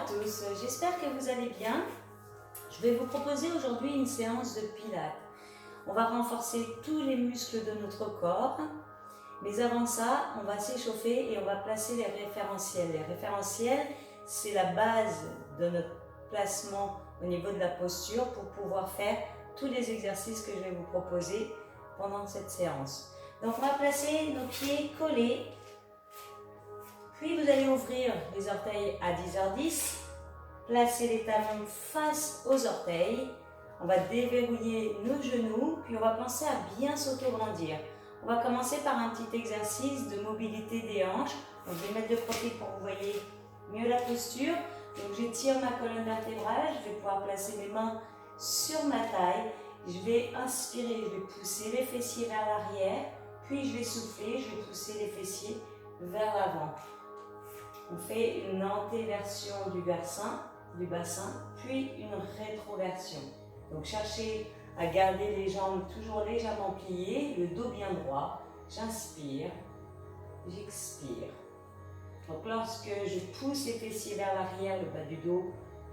tous, j'espère que vous allez bien. Je vais vous proposer aujourd'hui une séance de pilates. On va renforcer tous les muscles de notre corps, mais avant ça, on va s'échauffer et on va placer les référentiels. Les référentiels, c'est la base de notre placement au niveau de la posture pour pouvoir faire tous les exercices que je vais vous proposer pendant cette séance. Donc on va placer nos pieds collés. Puis vous allez ouvrir les orteils à 10h10, placer les talons face aux orteils. On va déverrouiller nos genoux, puis on va penser à bien s'auto-grandir. On va commencer par un petit exercice de mobilité des hanches. Donc je vais mettre de côté pour que vous voyez mieux la posture. Donc j'étire ma colonne vertébrale, je vais pouvoir placer mes mains sur ma taille. Je vais inspirer, je vais pousser les fessiers vers l'arrière, puis je vais souffler, je vais pousser les fessiers vers l'avant. On fait une antéversion du bassin, puis une rétroversion. Donc cherchez à garder les jambes toujours légèrement pliées, le dos bien droit. J'inspire, j'expire. Donc lorsque je pousse les fessiers vers l'arrière, le bas du dos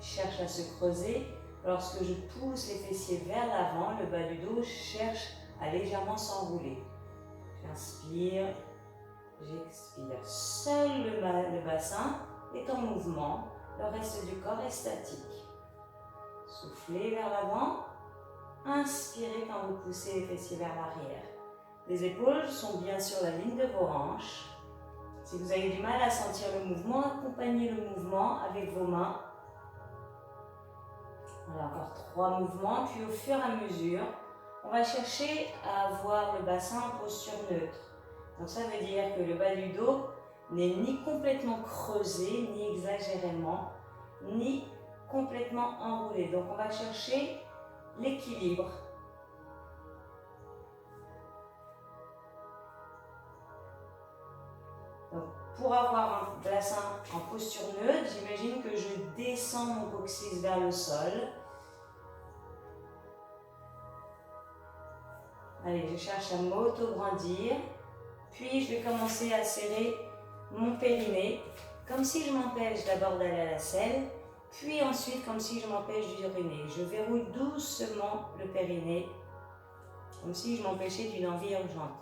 cherche à se creuser. Lorsque je pousse les fessiers vers l'avant, le bas du dos cherche à légèrement s'enrouler. J'inspire, j'expire. Seul le bassin est en mouvement, le reste du corps est statique. Soufflez vers l'avant, inspirez quand vous poussez les fessiers vers l'arrière. Les épaules sont bien sur la ligne de vos hanches. Si vous avez du mal à sentir le mouvement, accompagnez le mouvement avec vos mains. Voilà, encore 3 mouvements, puis au fur et à mesure, on va chercher à avoir le bassin en posture neutre. Donc ça veut dire que le bas du dos n'est ni complètement creusé, ni exagérément, ni complètement enroulé. Donc on va chercher l'équilibre. Donc pour avoir un bassin en posture neutre, j'imagine que je descends mon coccyx vers le sol. Allez, je cherche à m'auto-grandir. Puis je vais commencer à serrer mon périnée, comme si je m'empêche d'abord d'aller à la selle, puis ensuite comme si je m'empêche d'uriner. Je verrouille doucement le périnée, comme si je m'empêchais d'une envie urgente.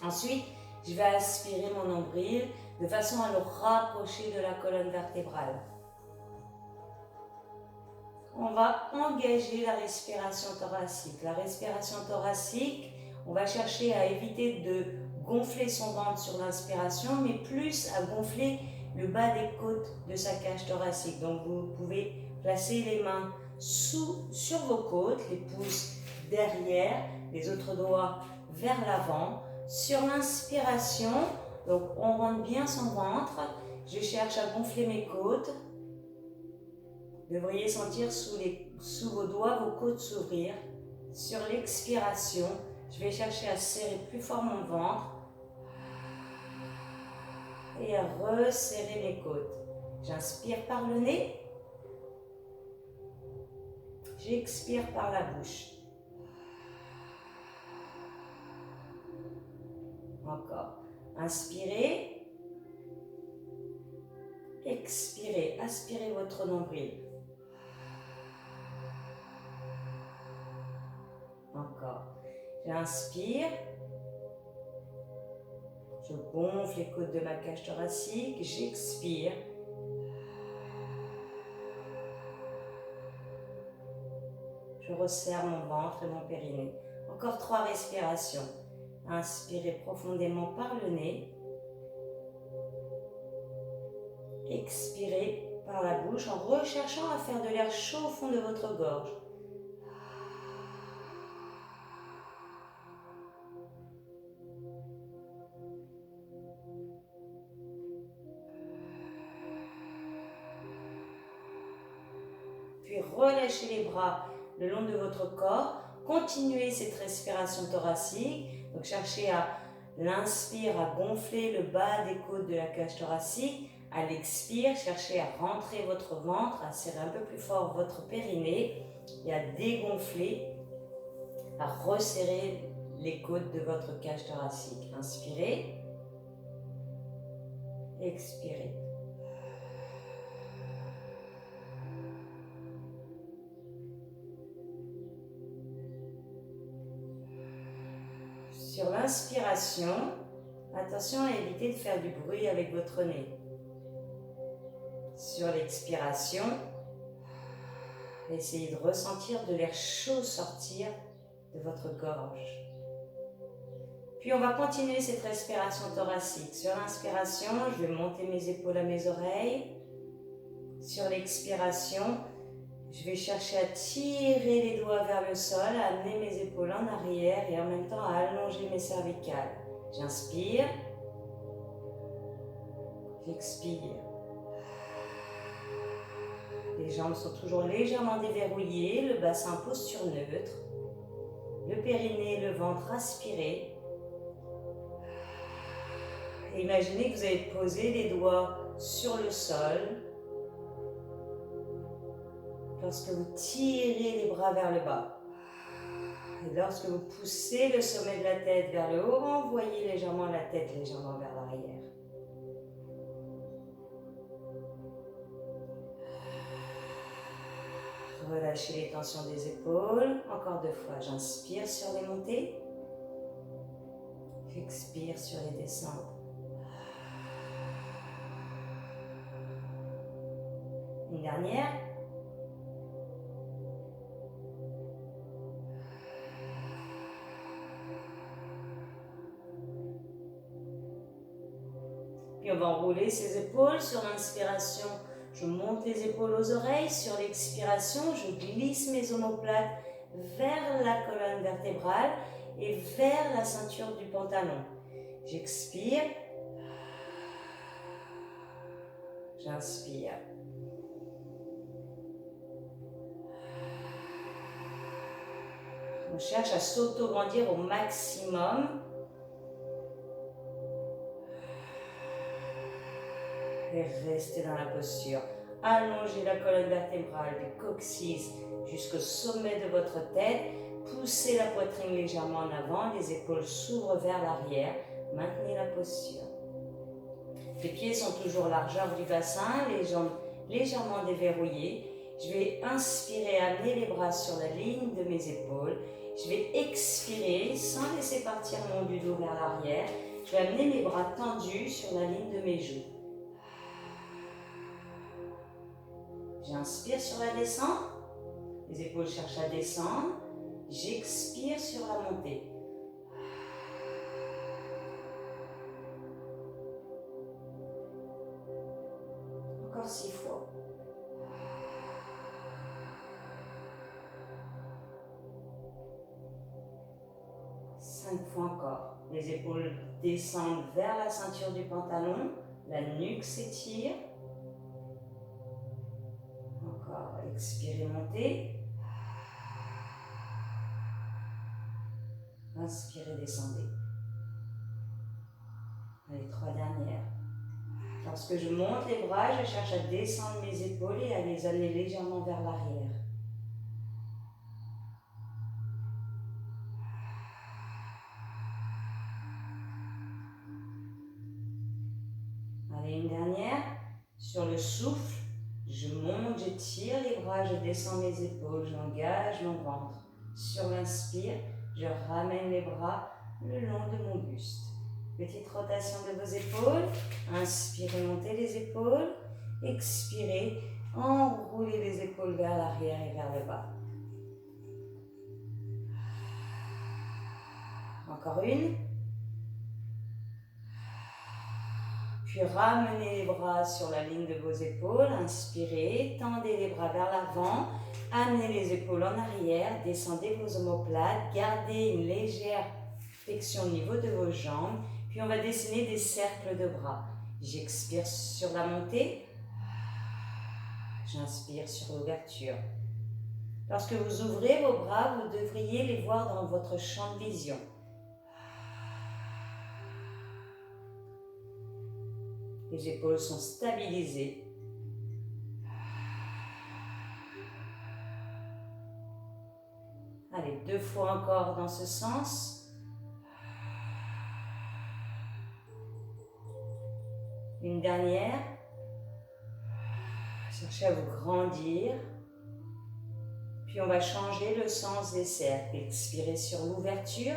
Ensuite, je vais aspirer mon nombril de façon à le rapprocher de la colonne vertébrale. On va engager la respiration thoracique. La respiration thoracique, on va chercher à éviter de gonfler son ventre sur l'inspiration, mais plus à gonfler le bas des côtes de sa cage thoracique. Donc vous pouvez placer les mains sur vos côtes, les pouces derrière, les autres doigts vers l'avant. Sur l'inspiration, donc on rentre bien son ventre, je cherche à gonfler mes côtes. Vous devriez sentir sous vos doigts vos côtes s'ouvrir. Sur l'expiration, je vais chercher à serrer plus fort mon ventre et à resserrer mes côtes. J'inspire par le nez, j'expire par la bouche. Encore. Inspirez, expirez, aspirez votre nombril. Encore. J'inspire. Je gonfle les côtes de ma cage thoracique. J'expire. Je resserre mon ventre et mon périnée. Encore 3 respirations. Inspirez profondément par le nez. Expirez par la bouche en recherchant à faire de l'air chaud au fond de votre gorge. Puis relâchez les bras le long de votre corps. Continuez cette respiration thoracique. Donc cherchez à l'inspire, à gonfler le bas des côtes de la cage thoracique. À l'expire, cherchez à rentrer votre ventre, à serrer un peu plus fort votre périnée et à dégonfler, à resserrer les côtes de votre cage thoracique. Inspirez, expirez. Sur l'inspiration, attention à éviter de faire du bruit avec votre nez. Sur l'expiration, essayez de ressentir de l'air chaud sortir de votre gorge. Puis on va continuer cette respiration thoracique. Sur l'inspiration, je vais monter mes épaules à mes oreilles. Sur l'expiration, je vais chercher à tirer les doigts vers le sol, à amener mes épaules en arrière et en même temps à allonger mes cervicales. J'inspire. J'expire. Les jambes sont toujours légèrement déverrouillées, le bassin en posture neutre. Le périnée, le ventre aspiré. Et imaginez que vous avez posé les doigts sur le sol. Lorsque vous tirez les bras vers le bas. Et lorsque vous poussez le sommet de la tête vers le haut, renvoyez légèrement la tête légèrement vers l'arrière. Relâchez les tensions des épaules. Encore 2 fois. J'inspire sur les montées. J'expire sur les descentes. Une dernière. Puis on va enrouler ses épaules. Sur l'inspiration, je monte les épaules aux oreilles. Sur l'expiration, je glisse mes omoplates vers la colonne vertébrale et vers la ceinture du pantalon. J'expire. J'inspire. On cherche à s'auto-grandir au maximum. Et restez dans la posture. Allongez la colonne vertébrale du coccyx jusqu'au sommet de votre tête. Poussez la poitrine légèrement en avant. Les épaules s'ouvrent vers l'arrière. Maintenez la posture. Les pieds sont toujours largeur du bassin. Les jambes légèrement déverrouillées. Je vais inspirer, amener les bras sur la ligne de mes épaules. Je vais expirer sans laisser partir mon du dos vers l'arrière. Je vais amener mes bras tendus sur la ligne de mes joues. J'inspire sur la descente. Les épaules cherchent à descendre. J'expire sur la montée. Encore 6 fois. Fois encore. Les épaules descendent vers la ceinture du pantalon. La nuque s'étire. Encore. Expirez, montez. Inspirez, descendez. Les 3 dernières. Lorsque je monte les bras, je cherche à descendre mes épaules et à les amener légèrement vers l'arrière. Allez, une dernière. Sur le souffle, je monte, j'étire les bras, je descends mes épaules, j'engage mon ventre. Sur l'inspire, je ramène les bras le long de mon buste. Petite rotation de vos épaules. Inspirez, montez les épaules. Expirez, enroulez les épaules vers l'arrière et vers le bas. Encore une. Puis ramenez les bras sur la ligne de vos épaules. Inspirez, tendez les bras vers l'avant. Amenez les épaules en arrière. Descendez vos omoplates. Gardez une légère flexion au niveau de vos jambes. Puis on va dessiner des cercles de bras. J'expire sur la montée. J'inspire sur l'ouverture. Lorsque vous ouvrez vos bras, vous devriez les voir dans votre champ de vision. Les épaules sont stabilisées. Allez, 2 fois encore dans ce sens. Une dernière. Cherchez à vous grandir. Puis on va changer le sens des cercles. Expirez sur l'ouverture.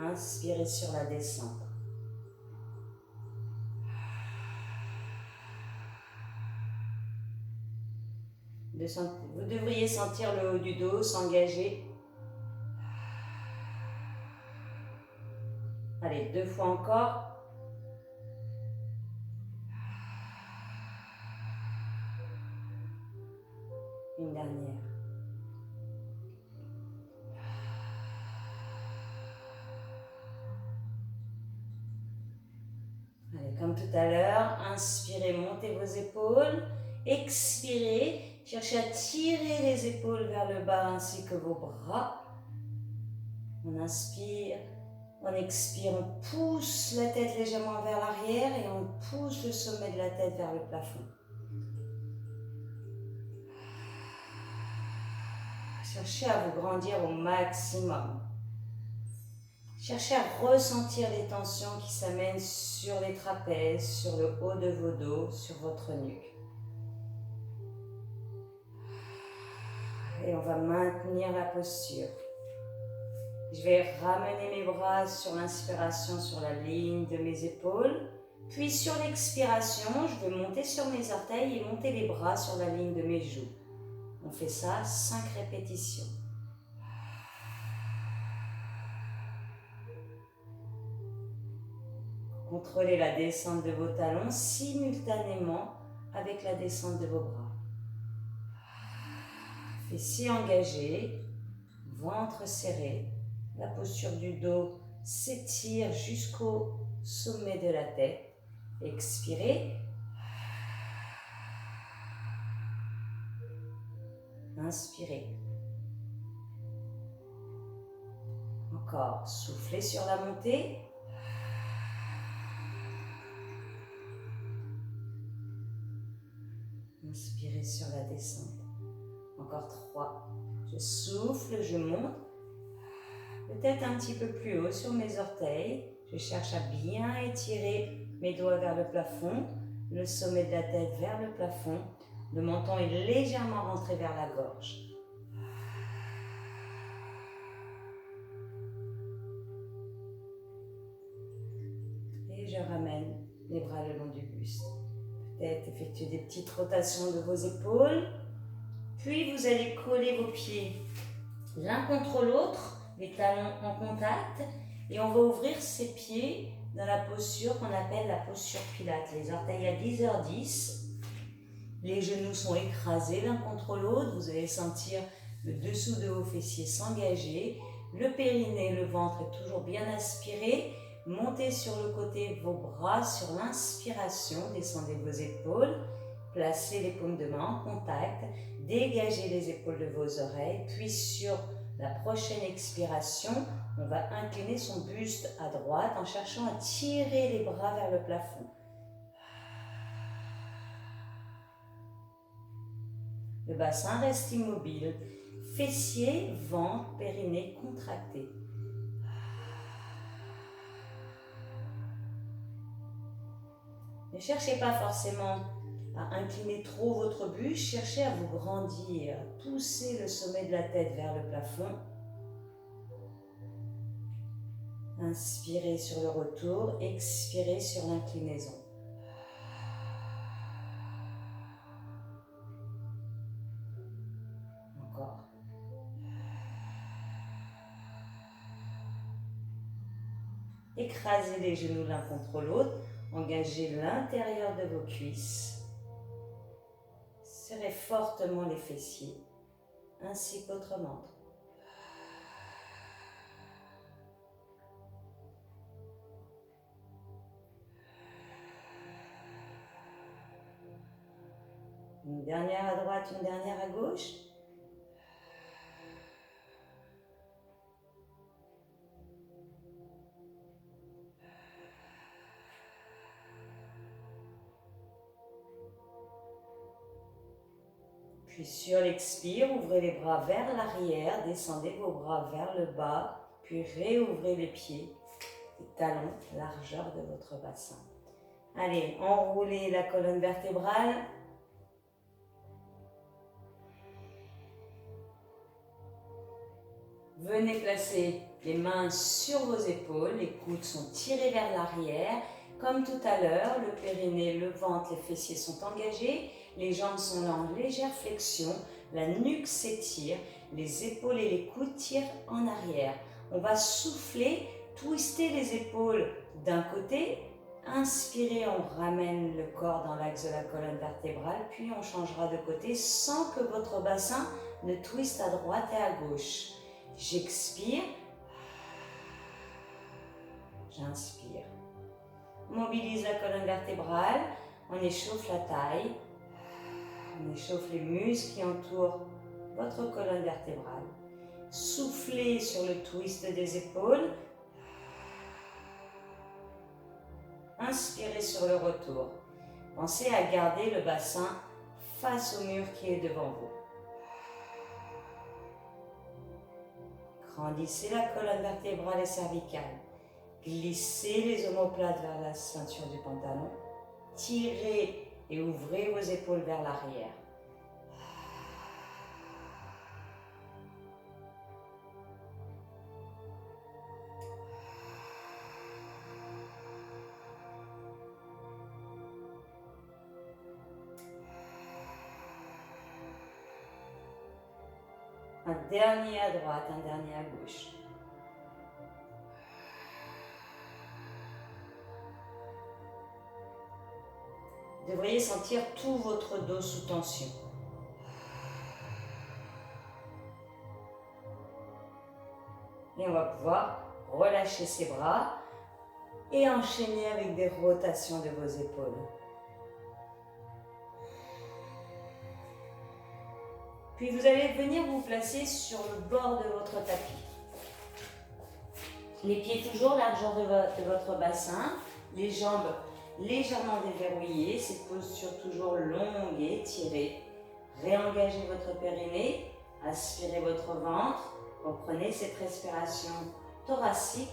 Inspirez sur la descente. Vous devriez sentir le haut du dos s'engager. Allez, 2 fois encore. Une dernière. Allez, comme tout à l'heure, inspirez, montez vos épaules. Expirez, cherchez à tirer les épaules vers le bas ainsi que vos bras. On inspire, on expire, on pousse la tête légèrement vers l'arrière et on pousse le sommet de la tête vers le plafond. Cherchez à vous grandir au maximum. Cherchez à ressentir les tensions qui s'amènent sur les trapèzes, sur le haut de vos dos, sur votre nuque. Et on va maintenir la posture. Je vais ramener mes bras sur l'inspiration sur la ligne de mes épaules. Puis sur l'expiration, je vais monter sur mes orteils et monter les bras sur la ligne de mes joues. On fait ça 5 répétitions. Contrôlez la descente de vos talons simultanément avec la descente de vos bras. Fessiers engagés, ventre serré. La posture du dos s'étire jusqu'au sommet de la tête. Expirez. Inspirez. Encore, soufflez sur la montée. Inspirez sur la descente. Encore 3. Je souffle, je monte. Peut-être un petit peu plus haut sur mes orteils. Je cherche à bien étirer mes doigts vers le plafond, le sommet de la tête vers le plafond. Le menton est légèrement rentré vers la gorge. Et je ramène les bras le long du buste. Peut-être effectuer des petites rotations de vos épaules. Puis vous allez coller vos pieds l'un contre l'autre, les talons en contact. Et on va ouvrir ses pieds dans la posture qu'on appelle la posture Pilates. Les orteils à 10h10. Les genoux sont écrasés l'un contre l'autre. Vous allez sentir le dessous de vos fessiers s'engager. Le périnée, le ventre est toujours bien aspiré. Montez sur le côté vos bras sur l'inspiration. Descendez vos épaules. Placez les paumes de main en contact. Dégagez les épaules de vos oreilles. Puis sur la prochaine expiration, on va incliner son buste à droite en cherchant à tirer les bras vers le plafond. Le bassin reste immobile. Fessiers, ventre, périnée contracté. Ne cherchez pas forcément à incliner trop votre buste, cherchez à vous grandir, poussez le sommet de la tête vers le plafond. Inspirez sur le retour, expirez sur l'inclinaison. Encore. Écrasez les genoux l'un contre l'autre, engagez l'intérieur de vos cuisses. Serrez fortement les fessiers, ainsi que votre ventre. Une dernière à droite, une dernière à gauche. Puis sur l'expire, ouvrez les bras vers l'arrière, descendez vos bras vers le bas, puis réouvrez les pieds, les talons, largeur de votre bassin. Allez, enroulez la colonne vertébrale. Venez placer Les mains sur vos épaules, les coudes sont tirés vers l'arrière. Comme tout à l'heure, le périnée, le ventre, les fessiers sont engagés. Les jambes sont là en légère flexion. La nuque s'étire. Les épaules et les coudes tirent en arrière. On va souffler, twister les épaules d'un côté. Inspirez, on ramène le corps dans l'axe de la colonne vertébrale. Puis on changera de côté sans que votre bassin ne twiste à droite et à gauche. J'expire. J'inspire. On mobilise la colonne vertébrale. On échauffe la taille. On échauffe les muscles qui entourent votre colonne vertébrale. Soufflez sur le twist des épaules. Inspirez sur le retour. Pensez à garder le bassin face au mur qui est devant vous. Grandissez la colonne vertébrale et cervicale. Glissez les omoplates vers la ceinture du pantalon. Tirez et ouvrez vos épaules vers l'arrière. Un dernier à droite, un dernier à gauche. Vous devriez sentir tout votre dos sous tension. Et on va pouvoir relâcher ses bras et enchaîner avec des rotations de vos épaules. Puis vous allez venir vous placer sur le bord de votre tapis. Les pieds toujours largeur de votre bassin, les jambes légèrement déverrouillées, cette posture toujours longue et étirée. Réengagez votre périnée, aspirez votre ventre, reprenez cette respiration thoracique,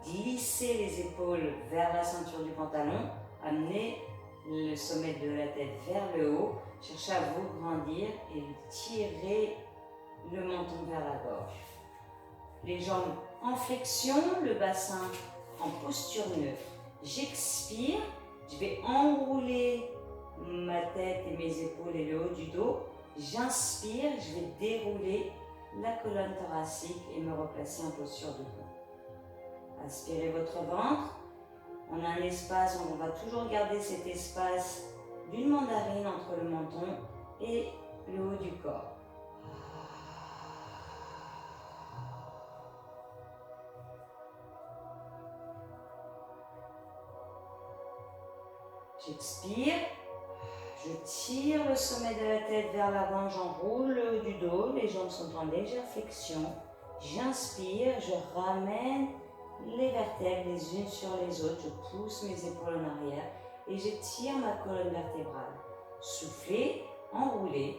glissez les épaules vers la ceinture du pantalon, amenez le sommet de la tête vers le haut, cherchez à vous grandir et tirez le menton vers la gorge. Les jambes en flexion, le bassin en posture neutre. J'expire, je vais enrouler ma tête et mes épaules et le haut du dos. J'inspire, je vais dérouler la colonne thoracique et me replacer en posture debout. Aspirez votre ventre. On a un espace, on va toujours garder cet espace d'une mandarine entre le menton et le haut du corps. J'expire, je tire le sommet de la tête vers l'avant, j'enroule le haut du dos, les jambes sont en légère flexion. J'inspire, je ramène les vertèbres les unes sur les autres, je pousse mes épaules en arrière et j'étire ma colonne vertébrale. Soufflez, enroulez.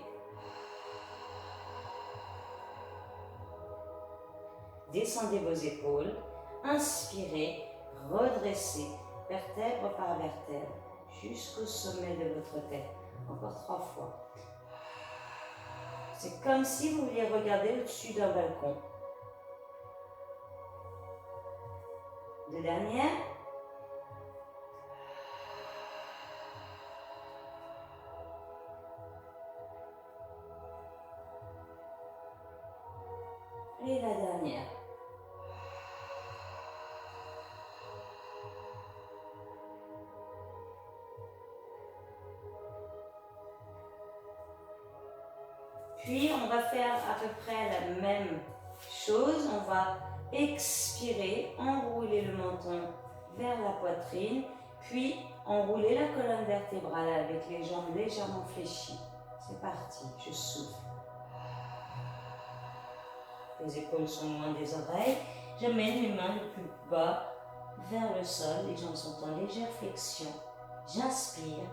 Descendez vos épaules, inspirez, redressez, vertèbre par vertèbre, jusqu'au sommet de votre tête. Encore 3 fois. C'est comme si vous vouliez regarder au-dessus d'un balcon. 2 dernières. Et la dernière. Puis on va faire à peu près la même chose. On va expirer, enrouler le menton vers la poitrine, puis enrouler la colonne vertébrale avec les jambes légèrement fléchies. C'est parti, je souffle. Les épaules sont loin des oreilles. J'amène mes mains le plus bas vers le sol. Les jambes sont en légère flexion. J'inspire.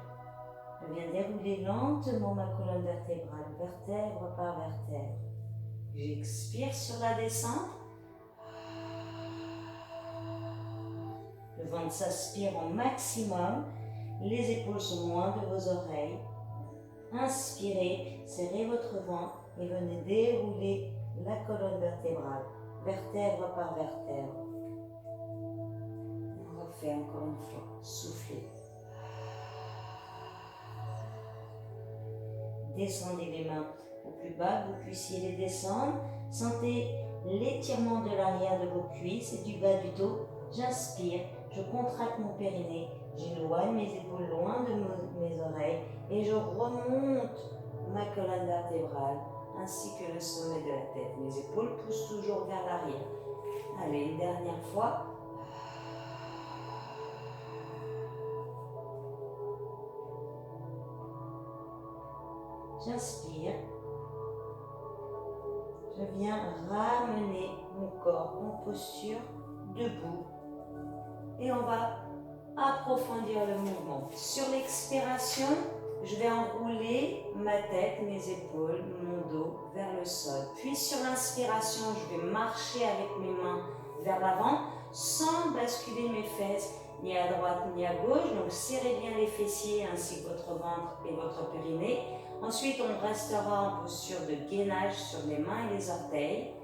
Je viens dérouler lentement ma colonne vertébrale, vertèbre par vertèbre. J'expire sur la descente. Le ventre s'aspire au maximum. Les épaules sont loin de vos oreilles. Inspirez, serrez votre ventre et venez dérouler la colonne vertébrale. vertèbre par vertèbre. On refait encore une fois. Soufflez. Descendez les mains au plus bas, vous puissiez les descendre. Sentez l'étirement de l'arrière de vos cuisses et du bas du dos. J'inspire, je contracte mon périnée, j'éloigne mes épaules loin de mes oreilles et je remonte ma colonne vertébrale ainsi que le sommet de la tête. Mes épaules poussent toujours vers l'arrière. Allez, une dernière fois. J'inspire. Je viens ramener mon corps en posture debout. Et on va approfondir le mouvement. Sur l'expiration, je vais enrouler ma tête, mes épaules, mon dos vers le sol. Puis sur l'inspiration, je vais marcher avec mes mains vers l'avant sans basculer mes fesses ni à droite ni à gauche. Donc serrez bien les fessiers ainsi que votre ventre et votre périnée. Ensuite, on restera en posture de gainage sur les mains et les orteils.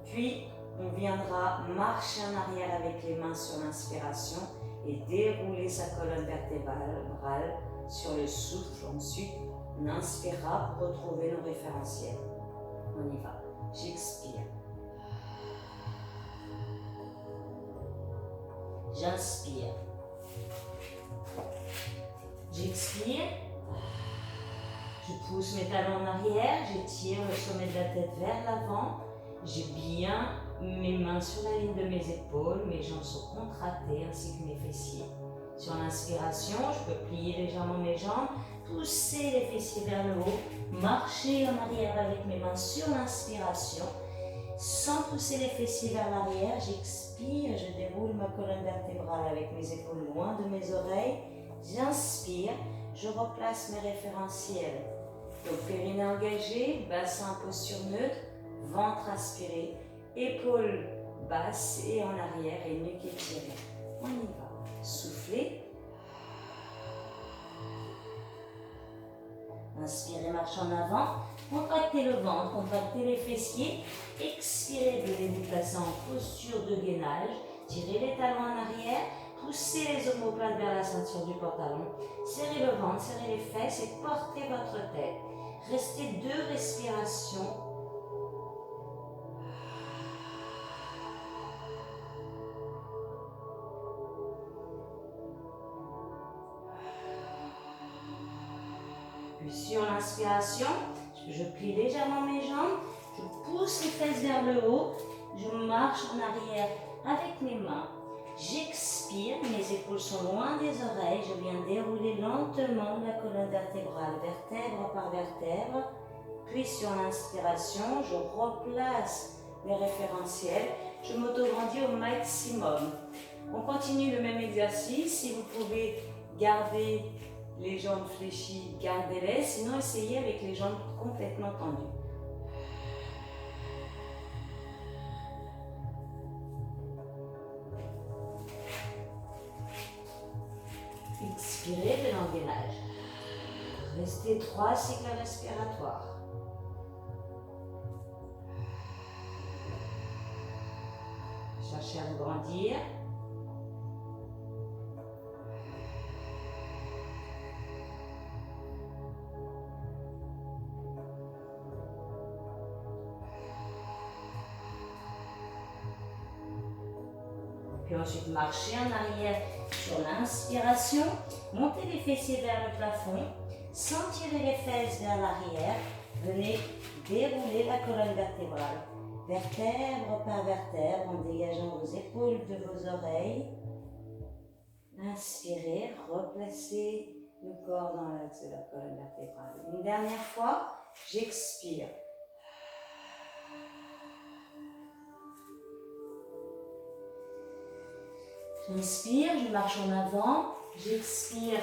Puis, on viendra marcher en arrière avec les mains sur l'inspiration et dérouler sa colonne vertébrale sur le souffle. Ensuite, on inspirera pour retrouver nos référentiels. On y va. J'expire. J'inspire. J'expire. Je pousse mes talons en arrière, j'étire le sommet de la tête vers l'avant. J'ai bien mes mains sur la ligne de mes épaules, mes jambes sont contractées ainsi que mes fessiers. Sur l'inspiration, je peux plier légèrement mes jambes, pousser les fessiers vers le haut, marcher en arrière avec mes mains sur l'inspiration. Sans pousser les fessiers vers l'arrière, j'expire, je déroule ma colonne vertébrale avec mes épaules loin de mes oreilles. J'inspire, je replace mes référentiels. Donc périnée engagé, bassin en posture neutre, ventre aspiré, épaules basses et en arrière et nuque étirée. On y va. Soufflez. Inspirez, marche en avant. Contractez le ventre, contractez les fessiers. Expirez de les déplacer en posture de gainage. Tirez les talons en arrière. Poussez les omoplates vers la ceinture du pantalon. Serrez le ventre, serrez les fesses et portez votre tête. Restez 2 respirations. Puis sur l'inspiration, je plie légèrement mes jambes. Je pousse les fesses vers le haut. Je marche en arrière avec mes mains. J'expire, mes épaules sont loin des oreilles, je viens dérouler lentement la colonne vertébrale, vertèbre par vertèbre. Puis sur l'inspiration, je replace mes référentiels, je m'autograndis au maximum. On continue le même exercice, si vous pouvez garder les jambes fléchies, gardez-les, sinon essayez avec les jambes complètement tendues. Expirez de l'engainage. Restez 3 cycles respiratoires. Cherchez à vous grandir. Puis ensuite, marchez en arrière sur l'inspiration. Montez les fessiers vers le plafond. Sans tirer les fesses vers l'arrière. Venez dérouler la colonne vertébrale. Vertèbre par vertèbre en dégageant vos épaules de vos oreilles. Inspirez, replacez le corps dans l'axe de la colonne vertébrale. Une dernière fois, j'expire. J'inspire, je marche en avant, j'expire,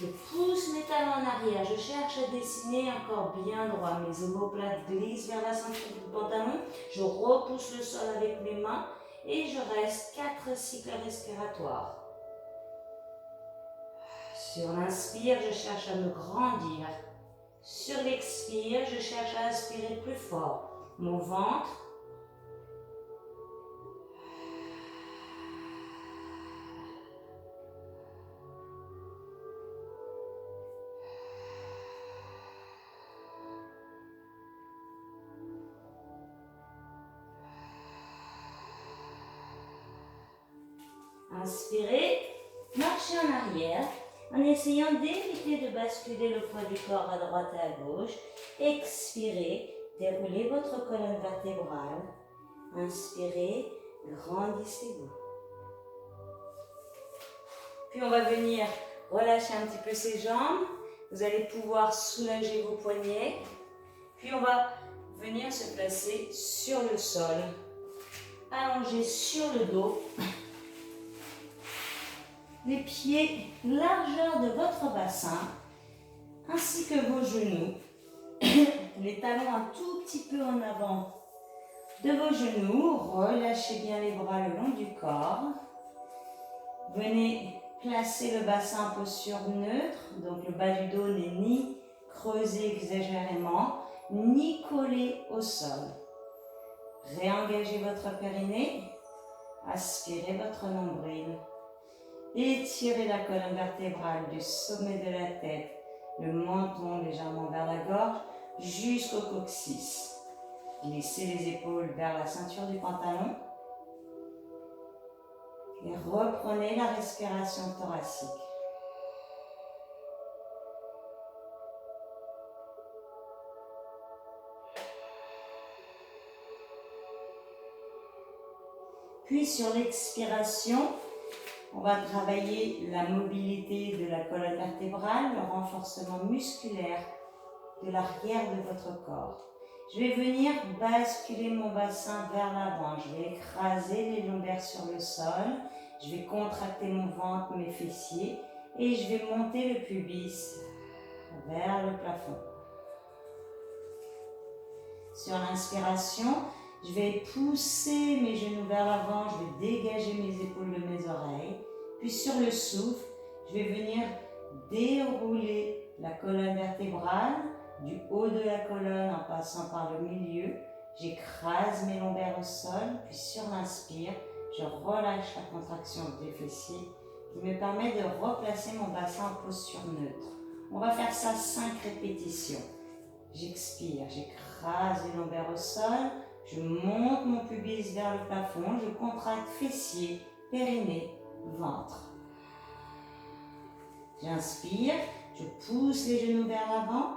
je pousse mes talons en arrière, je cherche à dessiner un corps bien droit, mes omoplates glissent vers la ceinture du pantalon, je repousse le sol avec mes mains et je reste 4 cycles respiratoires. Sur l'inspire, je cherche à me grandir. Sur l'expire, je cherche à aspirer plus fort. Mon ventre Marchez en arrière en essayant d'éviter de basculer le poids du corps à droite et à gauche. Expirez, déroulez votre colonne vertébrale. Inspirez, grandissez-vous. Puis on va venir relâcher un petit peu ses jambes. Vous allez pouvoir soulager vos poignets. Puis on va venir se placer sur le sol. Allongé sur le dos. Les pieds largeur de votre bassin, ainsi que vos genoux. Les talons un tout petit peu en avant de vos genoux. Relâchez bien les bras le long du corps. Venez placer le bassin en posture neutre. Donc le bas du dos n'est ni creusé exagérément, ni collé au sol. Réengagez votre périnée. Aspirez votre nombril. Étirez la colonne vertébrale du sommet de la tête, le menton légèrement vers la gorge, jusqu'au coccyx. Glissez les épaules vers la ceinture du pantalon. Et reprenez la respiration thoracique. Puis sur l'expiration, on va travailler la mobilité de la colonne vertébrale, le renforcement musculaire de l'arrière de votre corps. Je vais venir basculer mon bassin vers l'avant. Je vais écraser les lombaires sur le sol. Je vais contracter mon ventre, mes fessiers. Et je vais monter le pubis vers le plafond. Sur l'inspiration, je vais pousser mes genoux vers l'avant. Je vais dégager mes épaules de mes oreilles. Puis sur le souffle, je vais venir dérouler la colonne vertébrale du haut de la colonne en passant par le milieu. J'écrase mes lombaires au sol, puis sur l'inspire, je relâche la contraction des fessiers qui me permet de replacer mon bassin en posture neutre. On va faire ça 5 répétitions. J'expire, j'écrase les lombaires au sol, je monte mon pubis vers le plafond, je contracte fessiers, périnée, ventre. J'inspire, je pousse les genoux vers l'avant.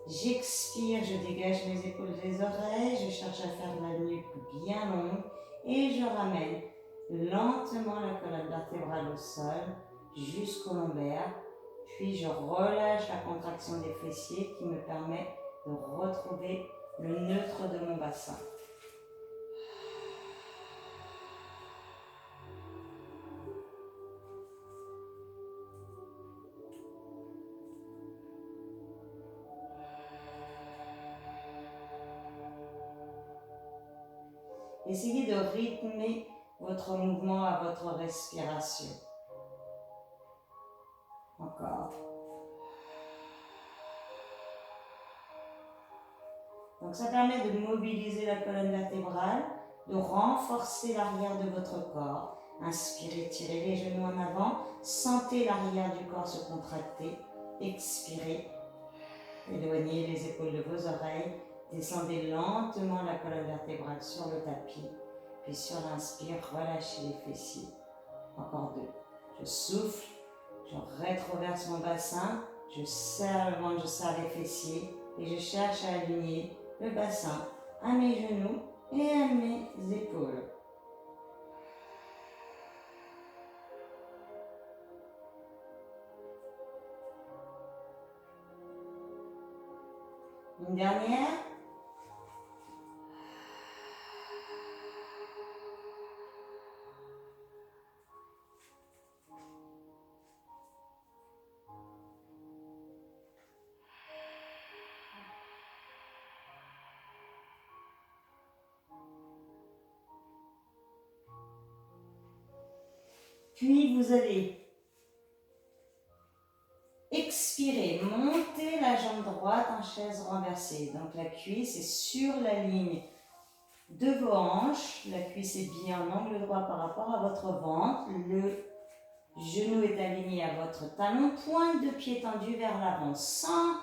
J'expire, je dégage mes épaules des oreilles, je cherche à faire la nuque bien longue et je ramène lentement la colonne vertébrale au sol jusqu'au lombaire. Puis je relâche la contraction des fessiers qui me permet de retrouver le neutre de mon bassin. Essayez de rythmer votre mouvement à votre respiration. Encore. Donc ça permet de mobiliser la colonne vertébrale, de renforcer l'arrière de votre corps. Inspirez, tirez les genoux en avant, sentez l'arrière du corps se contracter. Expirez, éloignez les épaules de vos oreilles. Descendez lentement la colonne vertébrale sur le tapis. Puis sur l'inspire, relâchez les fessiers. Encore 2. Je souffle, je rétroverse mon bassin, je serre le ventre, je serre les fessiers et je cherche à aligner le bassin à mes genoux et à mes épaules. Une dernière. Puis vous allez expirer, monter la jambe droite en chaise renversée. Donc la cuisse est sur la ligne de vos hanches. La cuisse est bien en angle droit par rapport à votre ventre. Le genou est aligné à votre talon. Pointe de pied tendue vers l'avant sans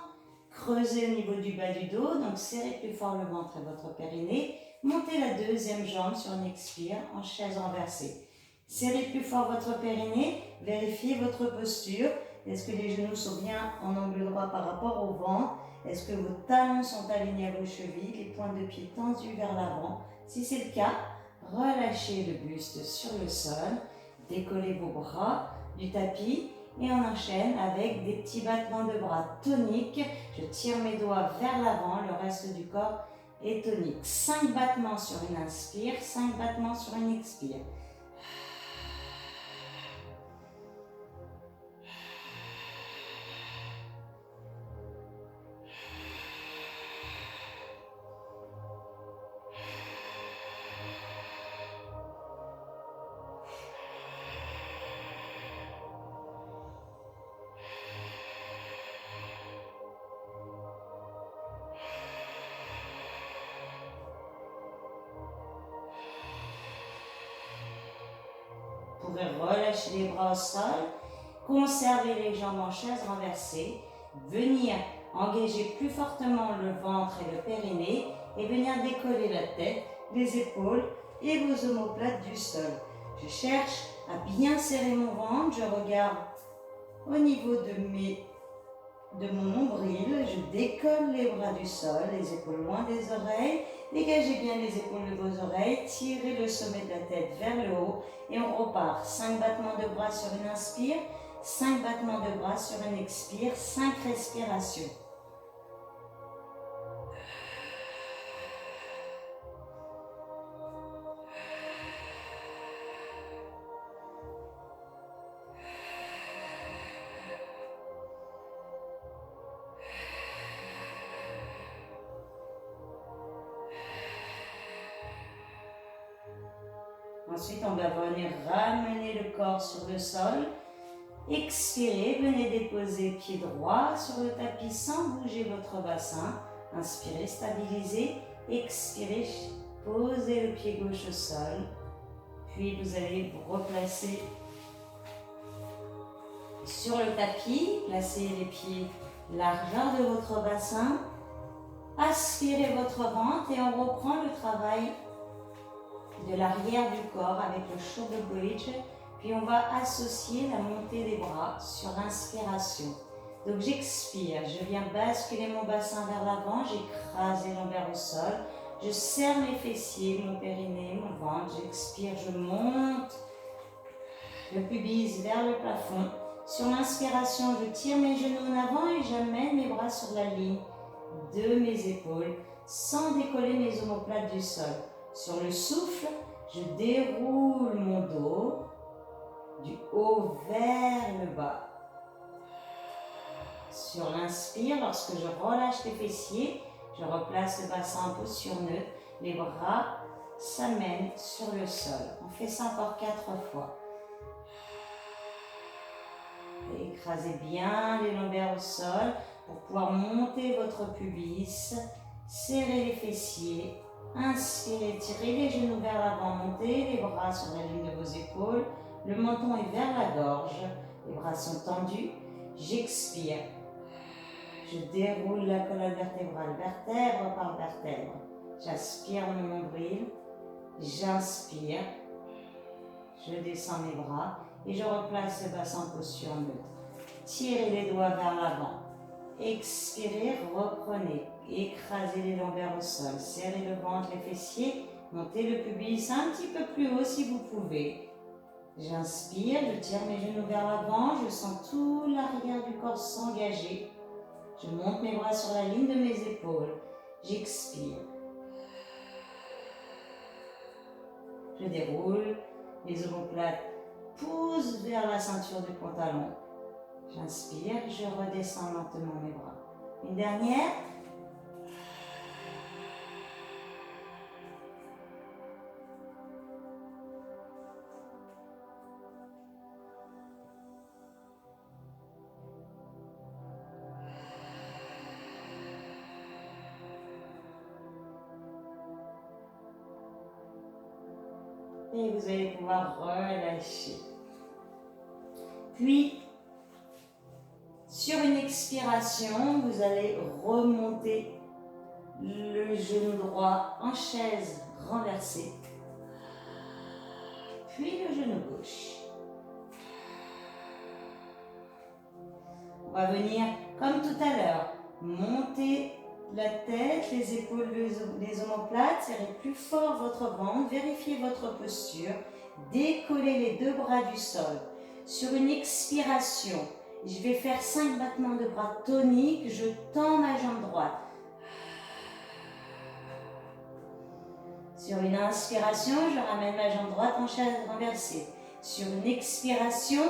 creuser au niveau du bas du dos. Donc serrez plus fort le ventre et votre périnée. Montez la deuxième jambe sur une expire en chaise renversée. Serrez plus fort votre périnée, vérifiez votre posture. Est-ce que les genoux sont bien en angle droit par rapport au ventre? Est-ce que vos talons sont alignés à vos chevilles, les pointes de pied tendus vers l'avant? Si c'est le cas, relâchez le buste sur le sol, décollez vos bras du tapis et on enchaîne avec des petits battements de bras toniques. Je tire mes doigts vers l'avant, le reste du corps est tonique. 5 battements sur une inspire, 5 battements sur une expire. Vous pouvez relâcher les bras au sol, conserver les jambes en chaise renversée, venir engager plus fortement le ventre et le périnée et venir décoller la tête, les épaules et vos omoplates du sol. Je cherche à bien serrer mon ventre, je regarde au niveau de mon nombril, je décolle les bras du sol, les épaules loin des oreilles, dégagez bien les épaules de vos oreilles, tirez le sommet de la tête vers le haut et on repart. 5 battements de bras sur une inspire, 5 battements de bras sur une expire, 5 respirations. Ensuite, on va venir ramener le corps sur le sol. Expirez, venez déposer pied droit sur le tapis sans bouger votre bassin. Inspirez, stabilisez. Expirez, posez le pied gauche au sol. Puis vous allez vous replacer sur le tapis. Placez les pieds largeur de votre bassin. Aspirez votre ventre et on reprend le travail de l'arrière du corps avec le shoulder bridge, puis on va associer la montée des bras sur inspiration. Donc j'expire, je viens basculer mon bassin vers l'avant, j'écrase les lombaires au sol, je serre mes fessiers, mon périnée, mon ventre, j'expire, je monte le pubis vers le plafond. Sur l'inspiration, je tire mes genoux en avant et j'amène mes bras sur la ligne de mes épaules sans décoller mes omoplates du sol. Sur le souffle, je déroule mon dos du haut vers le bas. Sur l'inspire, lorsque je relâche les fessiers, je replace le bassin en posture neutre. Les bras s'amènent sur le sol. On fait ça encore 4 fois. Écrasez bien les lombaires au sol pour pouvoir monter votre pubis. Serrez les fessiers. Inspirez, tirez les genoux vers l'avant, montez les bras sur la ligne de vos épaules. Le menton est vers la gorge. Les bras sont tendus. J'expire. Je déroule la colonne vertébrale, vertèbre par vertèbre. J'aspire mon nombril. J'inspire. Je descends mes bras et je replace le bassin en posture neutre. Tirez les doigts vers l'avant. Expirez, reprenez. Écrasez les lombaires au sol. Serrez le ventre, les fessiers. Montez le pubis un petit peu plus haut si vous pouvez. J'inspire, je tire mes genoux vers l'avant. Je sens tout l'arrière du corps s'engager. Je monte mes bras sur la ligne de mes épaules. J'expire. Je déroule. Les omoplates poussent vers la ceinture du pantalon. J'inspire, je redescends lentement mes bras. Une dernière. Et vous allez pouvoir relâcher. Puis, sur une expiration, vous allez remonter le genou droit en chaise renversée. puis le genou gauche. On va venir, comme tout à l'heure, monter la tête, les épaules, les omoplates, serrez plus fort votre ventre, vérifiez votre posture, décollez les deux bras du sol. Sur une expiration, je vais faire 5 battements de bras toniques, je tends ma jambe droite. Sur une inspiration, je ramène ma jambe droite en chaise renversée. Sur une expiration,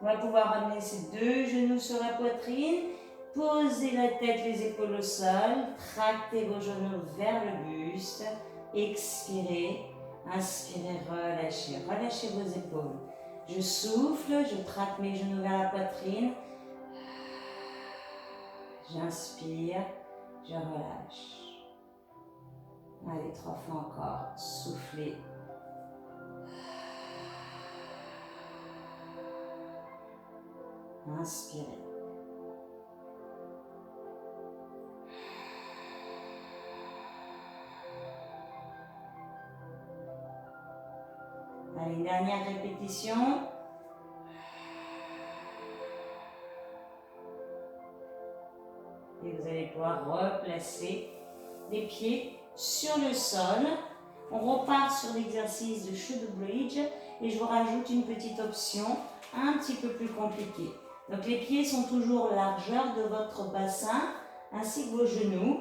on va pouvoir ramener ces deux genoux sur la poitrine, posez la tête, les épaules au sol, tractez vos genoux vers le buste, expirez, inspirez, relâchez, relâchez vos épaules. Je souffle, je traque mes genoux vers la poitrine, j'inspire, je relâche. Allez, 3 fois encore, soufflez. Inspirez. Allez, une dernière répétition. Et vous allez pouvoir replacer les pieds sur le sol. On repart sur l'exercice de shoulder bridge et je vous rajoute une petite option un petit peu plus compliquée. Donc les pieds sont toujours largeur de votre bassin ainsi que vos genoux.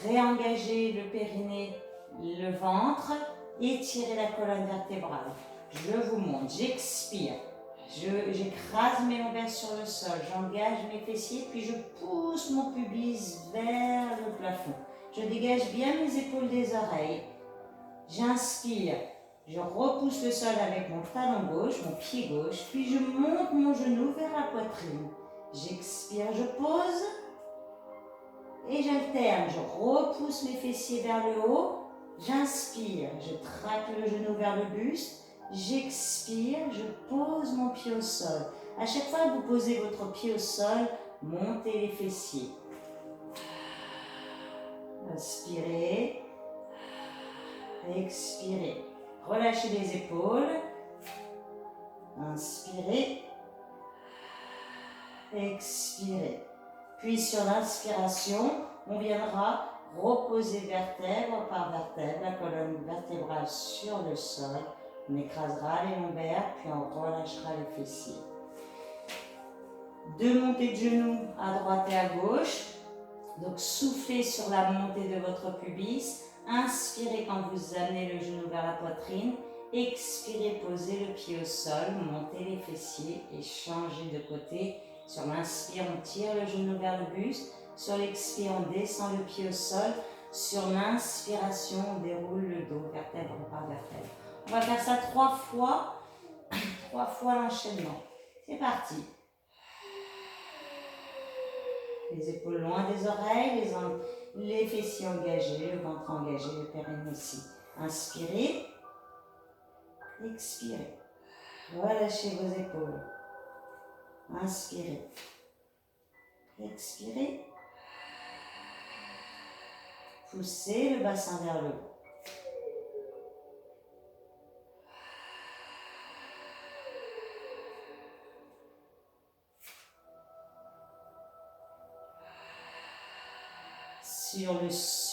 Réengagez le périnée, le ventre, étirez la colonne vertébrale. Je vous monte, j'expire, j'écrase mes lombaires sur le sol, j'engage mes fessiers, puis je pousse mon pubis vers le plafond. Je dégage bien mes épaules des oreilles. J'inspire, je repousse le sol avec mon talon gauche, mon pied gauche, puis je monte mon genou vers la poitrine. J'expire, je pose et j'alterne. Je repousse mes fessiers vers le haut. J'inspire, je traque le genou vers le buste. J'expire, je pose mon pied au sol. À chaque fois que vous posez votre pied au sol, montez les fessiers. Inspirez. Expirez. Relâchez les épaules. Inspirez. Expirez. Puis sur l'inspiration, on viendra reposer vertèbre par vertèbre, la colonne vertébrale sur le sol. On écrasera les lombaires, puis on relâchera les fessiers. 2 montées de genoux à droite et à gauche. Donc soufflez sur la montée de votre pubis. Inspirez quand vous amenez le genou vers la poitrine. Expirez, posez le pied au sol, montez les fessiers et changez de côté. Sur l'inspire, on tire le genou vers le buste. Sur l'expire, on descend le pied au sol. Sur l'inspiration, on déroule le dos, vertèbre par vertèbre. On va faire ça 3 fois. 3 fois l'enchaînement. C'est parti. Les épaules loin des oreilles, les fessiers engagés, le ventre engagé, le périnée aussi. Inspirez. Expirez. Relâchez vos épaules. Inspirez. Expirez. Poussez le bassin vers le haut. Sur le